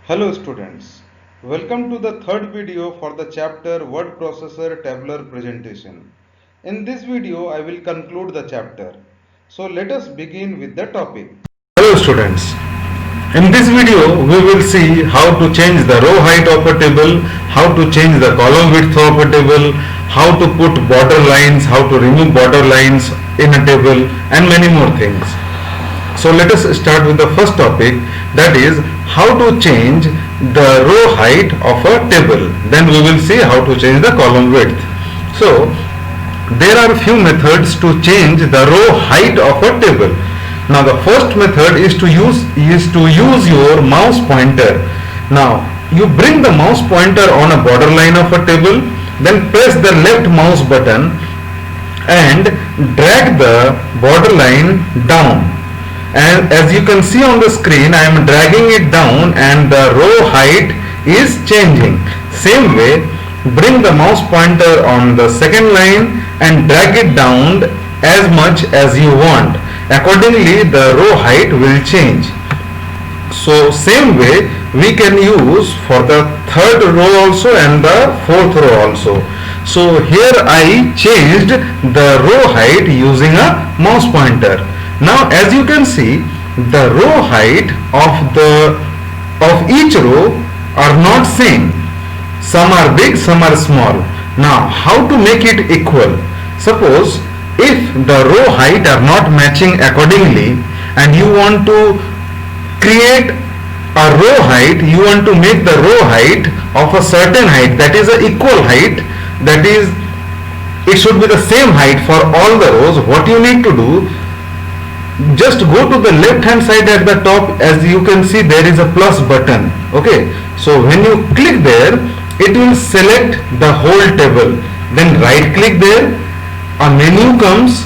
Hello students, welcome to the third video for the chapter Word Processor Tabular Presentation. In this video I will conclude the chapter. So let us begin with the topic. Hello students, in this video we will see how to change the row height of a table, how to change the column width of a table, how to put border lines, how to remove border lines in a table and many more things. So let us start with the first topic, that is how to change the row height of a table. Then we will see how to change the column width. So there are few methods to change the row height of a table. Now the first method is to use your mouse pointer. Now you bring the mouse pointer on a border line of a table, then press the left mouse button and drag the border line down. And as you can see on the screen, I am dragging it down and the row height is changing. Same way, bring the mouse pointer on the second line and drag it down as much as you want. Accordingly, the row height will change. So same way we can use for the third row also and the fourth row also. So here I changed the row height using a mouse pointer. Now as you can see, the row height of each row are not same. Some are big, some are small. Now how to make it equal? Suppose if the row height are not matching accordingly and you want to create a row height, you want to make the row height of a certain height, that is a equal height, that is it should be the same height for all the rows. What you need to do, just go to the left hand side at the top. As you can see, there is a plus button. Okay, so when you click there, it will select the whole table. Then right click there, a menu comes.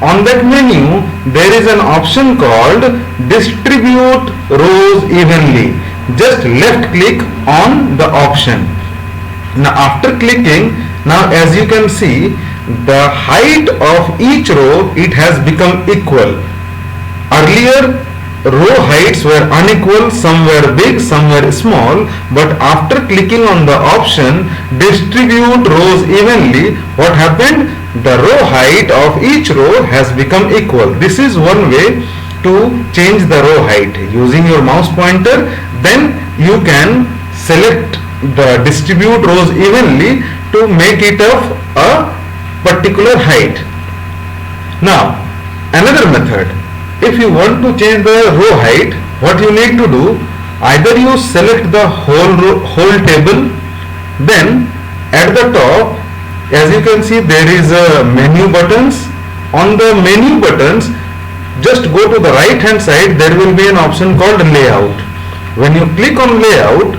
On that menu there is an option called distribute rows evenly. Just left click on the option. Now after clicking, now as you can see, the height of each row, it has become equal. Earlier row heights were unequal, some were big, some were small, but after clicking on the option distribute rows evenly, what happened? The row height of each row has become equal. This is one way to change the row height using your mouse pointer. Then you can select the distribute rows evenly to make it of a particular height. Now another method, if you want to change the row height, what you need to do, either you select the whole table, then at the top, as you can see, there is a menu buttons. On the menu buttons, just go to the right hand side, there will be an option called layout. When you click on layout,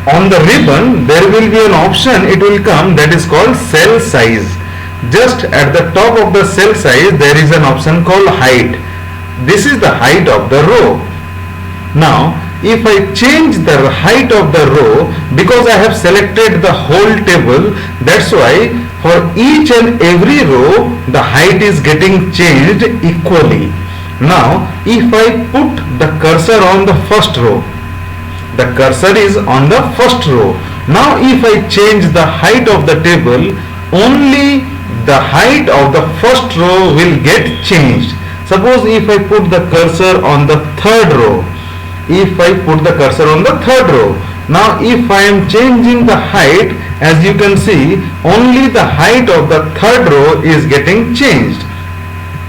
on the ribbon there will be an option, it will come, that is called cell size. Just at the top of the cell size there is an option called height. This is the height of the row. Now if I change the height of the row, because I have selected the whole table, that's why for each and every row the height is getting changed equally. Now if I put the cursor on the first row, the cursor is on the first row. Now if I change the height of the table, only the height of the first row will get changed. Suppose if I put the cursor on the third row, now if I am changing the height, as you can see, only the height of the third row is getting changed.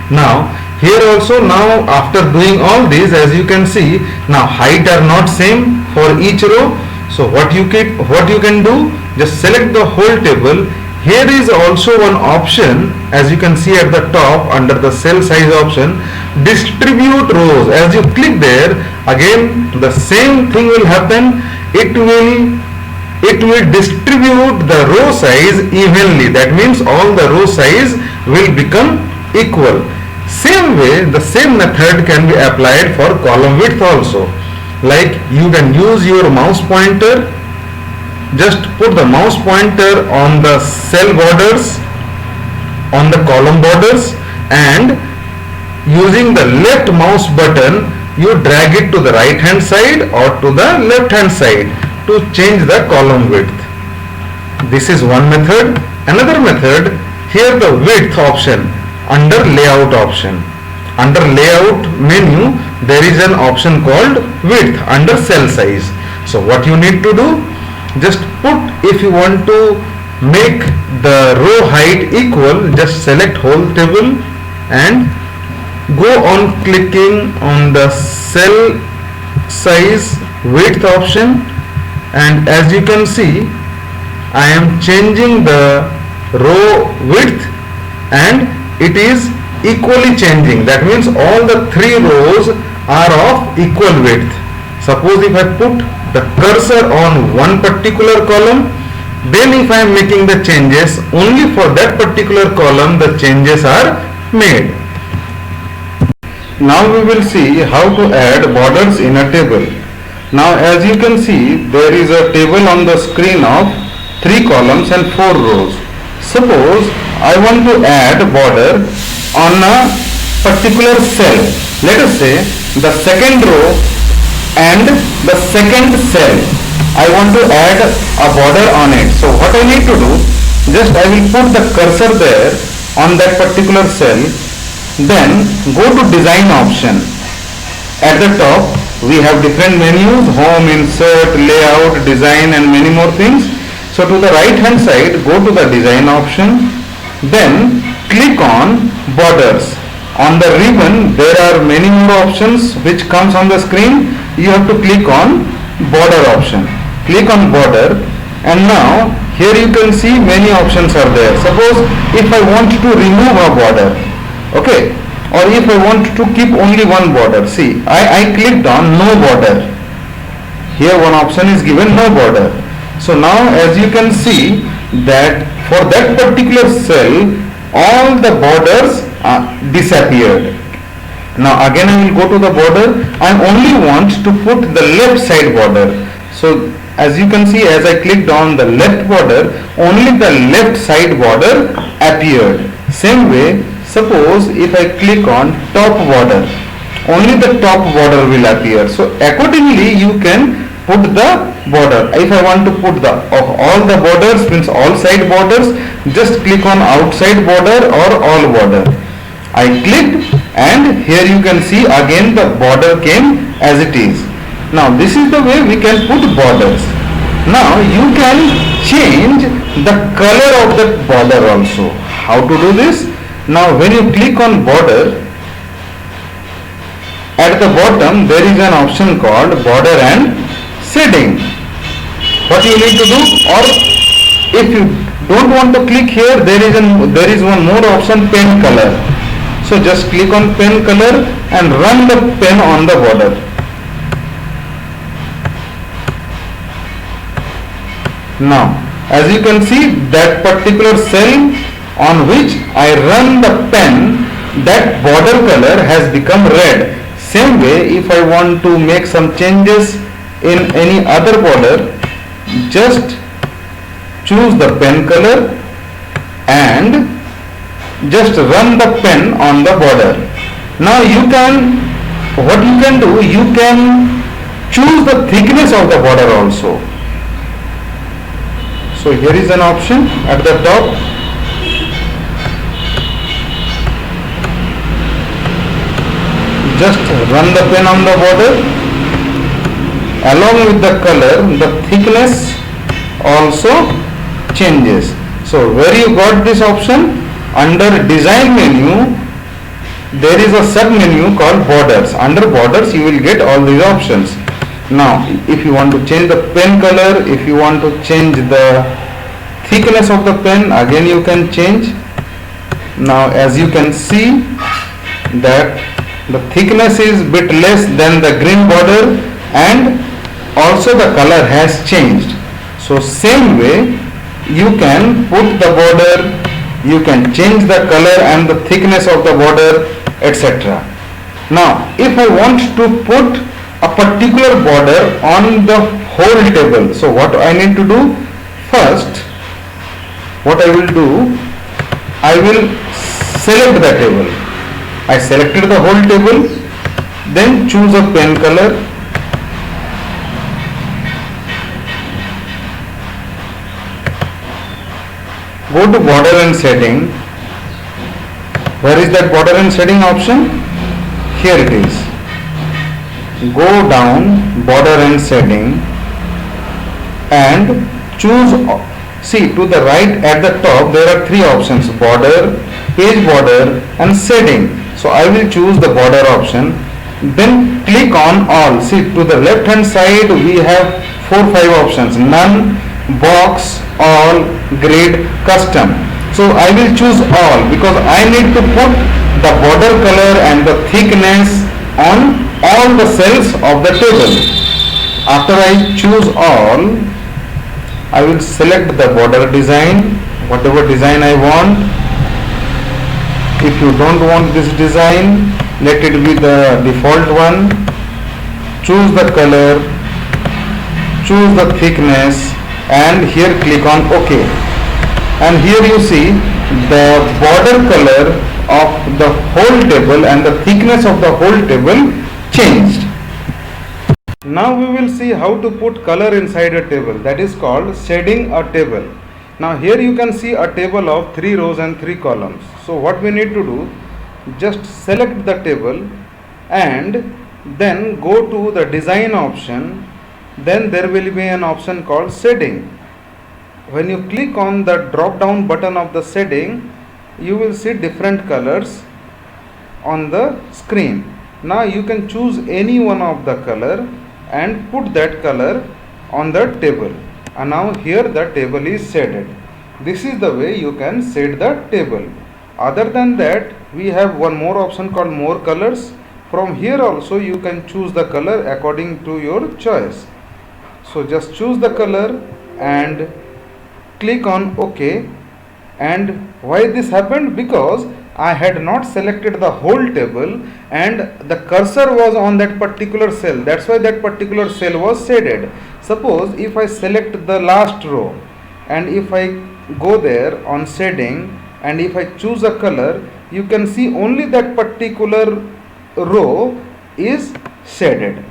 Now here also, now after doing all this, as you can see, now height are not same for each row. So what you can do, just select the whole table. Here is also one option, as you can see at the top under the cell size option, distribute rows. As you click there, again the same thing will happen. It will distribute the row size evenly. That means all the row size will become equal. Same way, the same method can be applied for column width also. Like you can use your mouse pointer, just put the mouse pointer on the cell borders, on the column borders, and using the left mouse button you drag it to the right hand side or to the left hand side to change the column width. This is one method. Another method, here the width option under layout option. Under layout menu there is an option called width under cell size. So what you need to do, just put, if you want to make the row height equal, just select whole table and go on clicking on the cell size width option, and as you can see I am changing the row width and it is equally changing. That means all the three rows are of equal width. Suppose if I put the cursor on one particular column, then if I am making the changes only for that particular column, the changes are made. Now we will see how to add borders in a table. Now as you can see, there is a table on the screen of 3 columns and 4 rows. Suppose I want to add border on a particular cell. Let us say the second row and the second cell. I want to add a border on it. So what I need to do, just I will put the cursor there on that particular cell, then go to design option. At the top we have different menus: home, insert, layout, design and many more things. So to the right hand side, go to the design option, then click on borders. On the ribbon there are many more options which comes on the screen. You have to click on border option. Click on border, and now here you can see many options are there. Suppose if I want to remove a border, okay, or if I want to keep only one border, see I clicked on no border. Here one option is given, no border. So now as you can see that for that particular cell all the borders disappeared. Now again I will go to the border. I only want to put the left side border. So as you can see, as I clicked on the left border, only the left side border appeared. Same way, suppose if I click on top border, only the top border will appear. So accordingly you can put the border. If I want to put the of all the borders, means all side borders, just click on outside border or all border. I clicked, and here you can see again the border came as it is. Now this is the way we can put borders. Now you can change the color of that border also. How to do this? Now when you click on border, at the bottom there is an option called border and shading. What you need to do, or if you don't want to click here, there is one more option, pen color. So just click on pen color and run the pen on the border. Now as you can see, that particular cell on which I run the pen, that border color has become red. Same way, if I want to make some changes in any other border, just choose the pen color and just run the pen on the border. Now what you can do, you can choose the thickness of the border also. So here is an option at the top. Just run the pen on the border. Along with the color, the thickness also changes. So where you got this option? Under design menu there is a sub menu called borders. Under borders you will get all these options. Now if you want to change the pen color, if you want to change the thickness of the pen, again you can change. Now as you can see that the thickness is bit less than the green border, and also the color has changed. So same way you can put the border, you can change the color and the thickness of the border, etc. Now if I want to put a particular border on the whole table, so what I need to do? First, what I will do, I will select the table. I selected the whole table. Then choose a pen color. Go to border and setting. Where is that border and setting option? Here it is. Go down, border and setting, and choose. See, to the right at the top there are three options: border, page border and setting. So I will choose the border option. Then click on all. See, to the left hand side we have 4-5 options: none, box, all, grid, custom. So I will choose all because I need to put the border color and the thickness on all the cells of the table. After I choose all, I will select the border design, whatever design I want. If you don't want this design, let it be the default one. Choose the color, choose the thickness, and here click on OK. And here you see the border color of the whole table and the thickness of the whole table changed. Now we will see how to put color inside a table. That is called shading a table. Now here you can see a table of 3 rows and 3 columns. So what we need to do, just select the table and then go to the design option. Then there will be an option called shading. When you click on the drop down button of the shading, you will see different colors on the screen. Now you can choose any one of the color and put that color on the table. And now here the table is shaded. This is the way you can shade the table. Other than that, we have one more option called more colors. From here also you can choose the color according to your choice. So just choose the color and click on OK. And why this happened? Because I had not selected the whole table and the cursor was on that particular cell. That's why that particular cell was shaded. Suppose if I select the last row and if I go there on shading and if I choose a color, you can see only that particular row is shaded.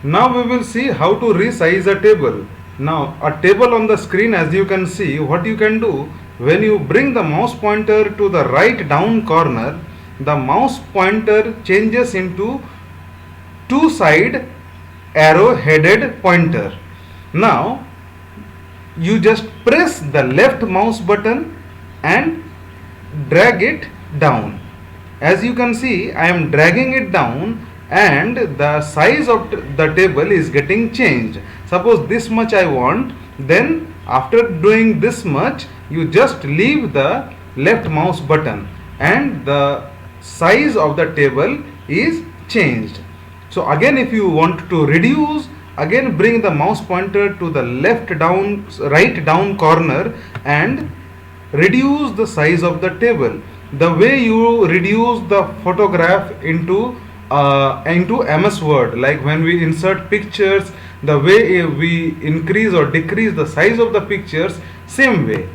Now we will see how to resize a table. Now a table on the screen, as you can see, what you can do, when you bring the mouse pointer to the right down corner, the mouse pointer changes into two side arrow headed pointer. Now you just press the left mouse button and drag it down. As you can see, I am dragging it down and the size of the table is getting changed. Suppose this much I want, then after doing this much, you just leave the left mouse button and the size of the table is changed. So again, if you want to reduce, again bring the mouse pointer to the right down corner and reduce the size of the table. The way you reduce the photograph into MS Word, like when we insert pictures, the way we increase or decrease the size of the pictures, same way.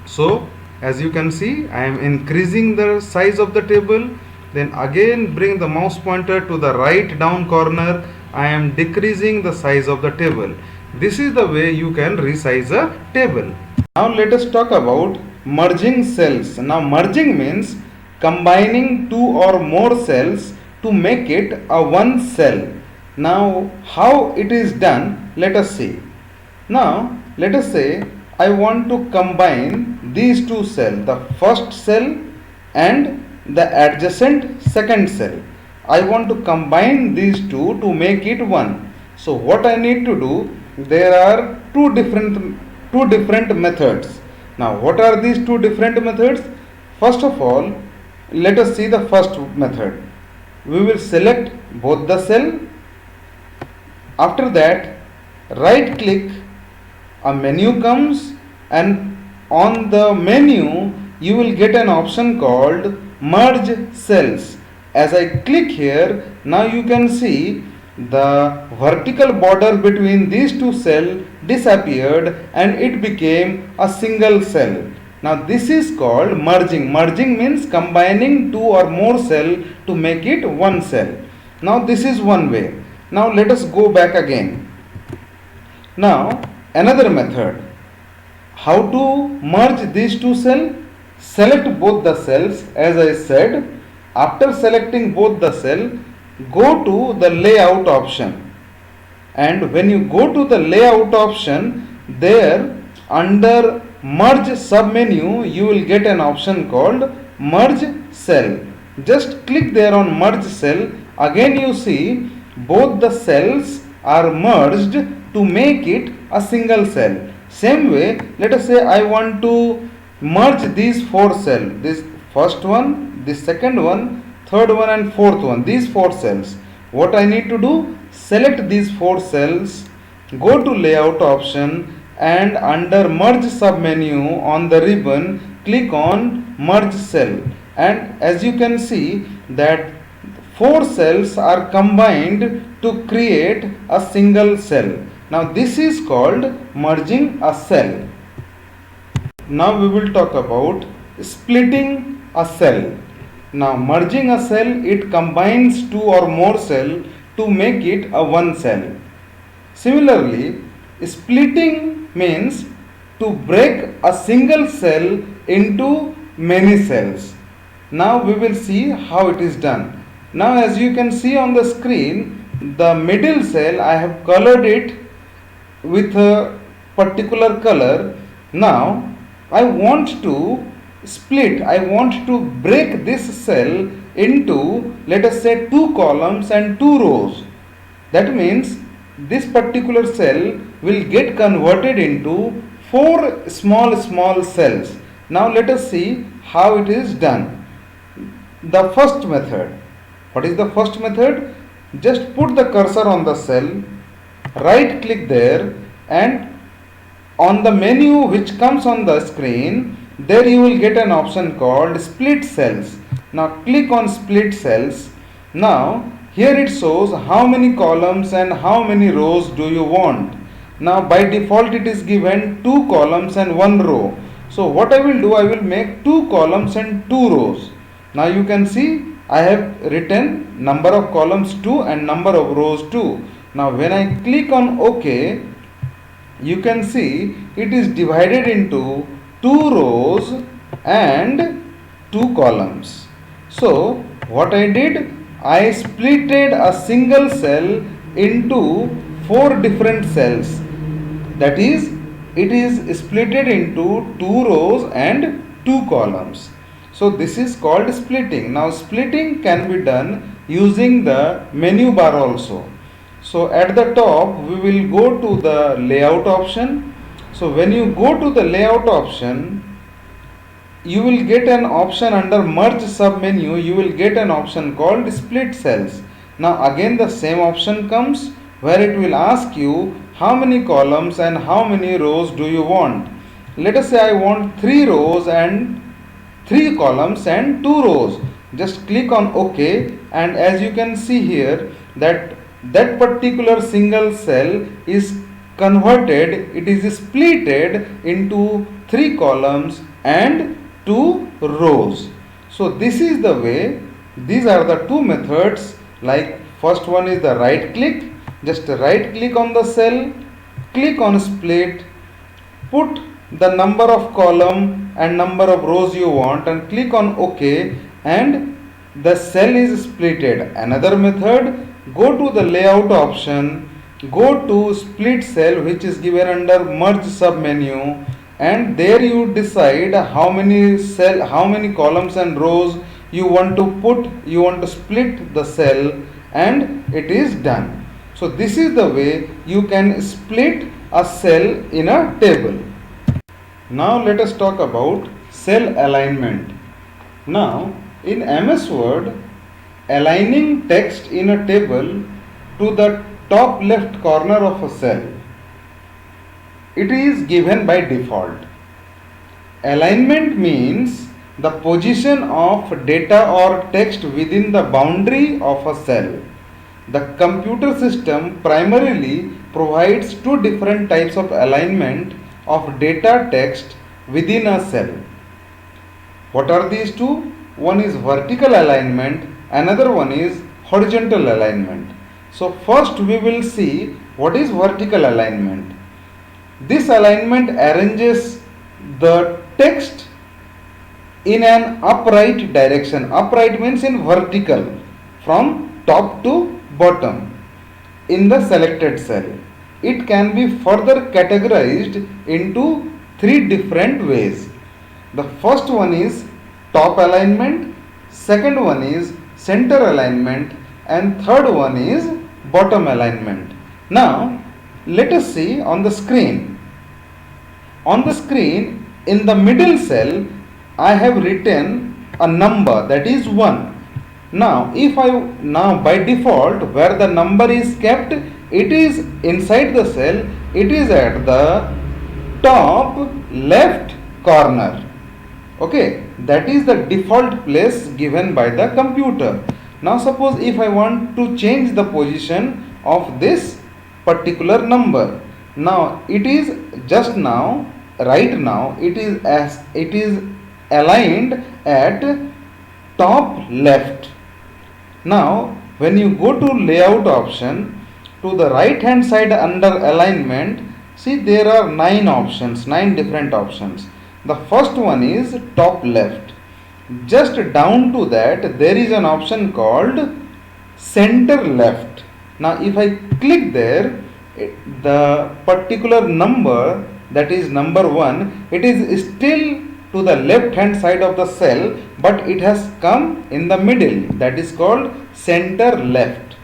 So as you can see, I am increasing the size of the table, then again bring the mouse pointer to the right down corner, I am decreasing the size of the table. This is the way you can resize a table. Now let us talk about merging cells. Now merging means combining two or more cells to make it a one cell. Now how it is done, let us see. Now let us say I want to combine these two cells, the first cell and the adjacent second cell. I want to combine these two to make it one. So what I need to do, there are two different methods. Now what are these two different methods? First of all, let us see the first method. We will select both the cell. After that, right click, a menu comes and on the menu you will get an option called merge cells. As I click here, now you can see the vertical border between these two cells disappeared and it became a single cell. Now this is called merging. Merging means combining two or more cells to make it one cell. Now this is one way. Now let us go back again. Now another method. How to merge these two cells? Select both the cells as I said. After selecting both the cell, go to the layout option. And when you go to the layout option, there under merge submenu you will get an option called merge cell. Just click there on merge cell. Again you see both the cells are merged to make it a single cell. Same way, let us say I want to merge these four cells. This first one, this second one, third one and fourth one. These four cells. What I need to do? Select these four cells, go to layout option and under merge submenu on the ribbon click on merge cell, and as you can see that four cells are combined to create a single cell. Now this is called merging a cell. Now we will talk about splitting a cell. Now merging a cell, it combines two or more cells to make it a one cell. Similarly, splitting means to break a single cell into many cells. Now we will see how it is done. Now as you can see on the screen, the middle cell I have colored it with a particular color. Now I want to split, I want to break this cell into, let us say, two columns and two rows. That means this particular cell will get converted into four small cells. Now let us see how it is done. The first method. What is the first method? Just put the cursor on the cell, right click there, and on the menu which comes on the screen, there you will get an option called split cells. Now click on split cells. Now here it shows how many columns and how many rows do you want. Now by default it is given 2 columns and 1 row. So what I will do, I will make 2 columns and 2 rows. Now you can see I have written number of columns 2 and number of rows 2. Now when I click on OK, you can see it is divided into 2 rows and 2 columns. So what I did, I splitted a single cell into 4 different cells. That is, it is splitted into 2 rows and 2 columns. So this is called splitting. Now splitting can be done using the menu bar also. So at the top we will go to the layout option. So when you go to the layout option, you will get an option under merge submenu, you will get an option called split cells. Now again the same option comes where it will ask you how many columns and how many rows do you want. Let us say I want 3 rows and 3 columns and 2 rows. Just click on OK, and as you can see here that particular single cell is converted, it is splitted into 3 columns and 2 rows. So this is the way, these are the 2 methods. Like first one is the right click, just right click on the cell, click on split, put the number of column and number of rows you want and click on OK, and the cell is splitted. Another method, go to the layout option, go to split cell which is given under merge submenu, and there you decide how many columns and rows you want to put, you want to split the cell, and it is done. So this is the way you can split a cell in a table. Now let us talk about cell alignment. Now in MS Word, aligning text in a table to the top left corner of a cell, it is given by default. Alignment means the position of data or text within the boundary of a cell. The computer system primarily provides 2 different types of alignment of data text within a cell. What are these 2? One is vertical alignment, another one is horizontal alignment. So first we will see what is vertical alignment. This alignment arranges the text in an upright direction. Upright means in vertical, from top to bottom in the selected cell. It can be further categorized into three different ways. The first one is top alignment, second one is center alignment, and third one is bottom alignment. Now let us see on the screen. On the screen, in the middle cell, I have written a number, that is 1. Now by default, where the number is kept, it is inside the cell, it is at the top left corner. Okay, that is the default place given by the computer. Now suppose if I want to change the position of this particular number, now it is just now, right now it is aligned at top left. Now when you go to layout option, to the right hand side under alignment, see there are 9 different options. The first one is top left. Just down to that there is an option called center left. Now if I click there, the particular number, that is number 1, it is still to the left hand side of the cell, but it has come in the middle, that is called center left.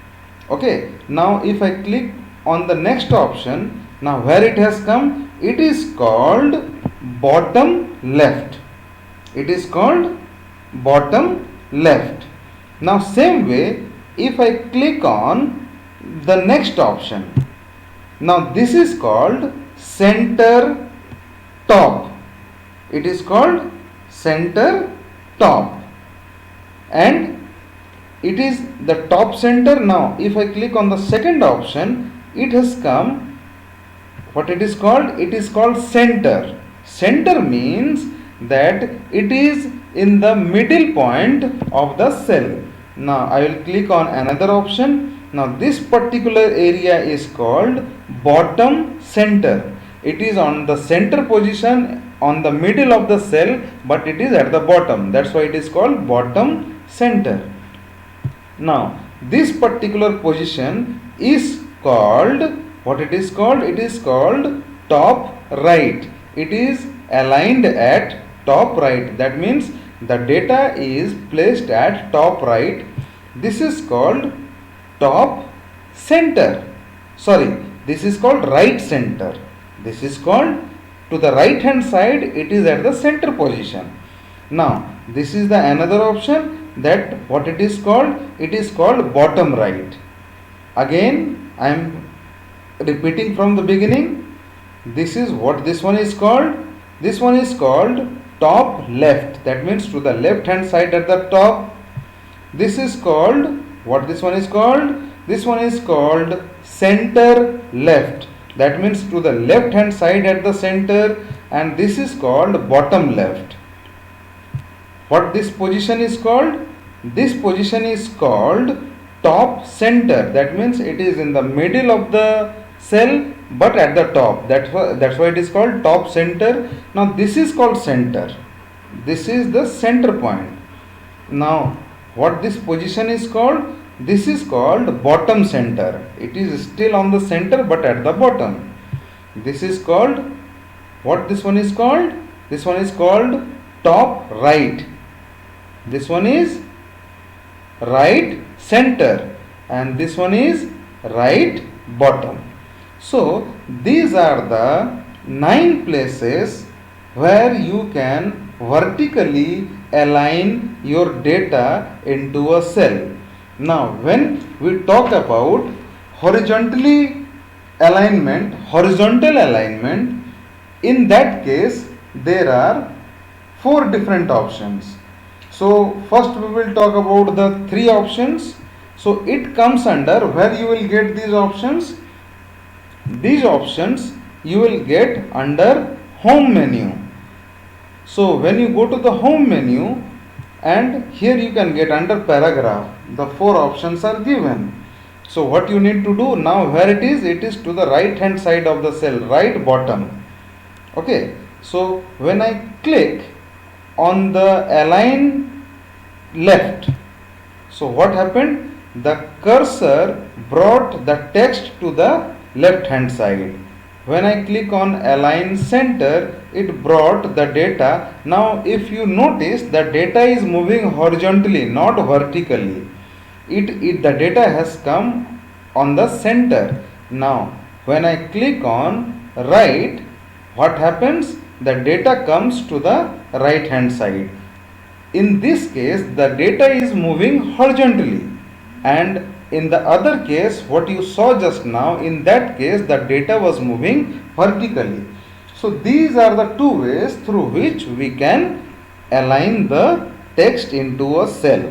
Okay, now if I click on the next option, now where it has come, it is called bottom left. It is called bottom left. Now same way, if I click on the next option, now this is called center top. It is called center top, and it is the top center. Now if I click on the second option, it has come, what it is called? It is called center. Center means that it is in the middle point of the cell. Now I will click on another option. Now this particular area is called bottom center. It is on the center position on the middle of the cell, but it is at the bottom. That's why it is called bottom center. Now this particular position is called, what it is called? It is called top right. It is aligned at top right. That means the data is placed at top right. This is called top center. Sorry, this is called right center. This is called, to the right hand side, it is at the center position. Now this is the another option, that what it is called? It is called bottom right. Again I am repeating from the beginning. This is what this one is called. This one is called top left. That means to the left hand side at the top. This is called, what this one is called? This one is called center left. That means to the left hand side at the center, and this is called bottom left. What this position is called? This position is called top center. That means it is in the middle of the cell, but at the top. That's why it is called top center. Now this is called center. This is the center point. Now what this position is called? This is called bottom center. It is still on the center but at the bottom. This is called, what this one is called? This one is called top right. This one is right center, and this one is right bottom. So these are the 9 places where you can vertically align your data into a cell. Now when we talk about horizontal alignment, in that case there are 4 different options. So first we will talk about the 3 options. So it comes under, where you will get these options? These options you will get under home menu. So when you go to the home menu and here you can get under paragraph the four options are given. So what you need to do now, where it is to the right hand side of the cell, right bottom. Okay, so when I click on the align left, so what happened, the cursor brought the text to the left hand side. When I click on align center, it brought the data. Now if you notice, the data is moving horizontally, not vertically. The data has come on the center. Now when I click on right, what happens, the data comes to the right hand side. In this case, the data is moving horizontally, and in the other case, what you saw just now, in that case the data was moving vertically. So these are the two ways through which we can align the text into a cell.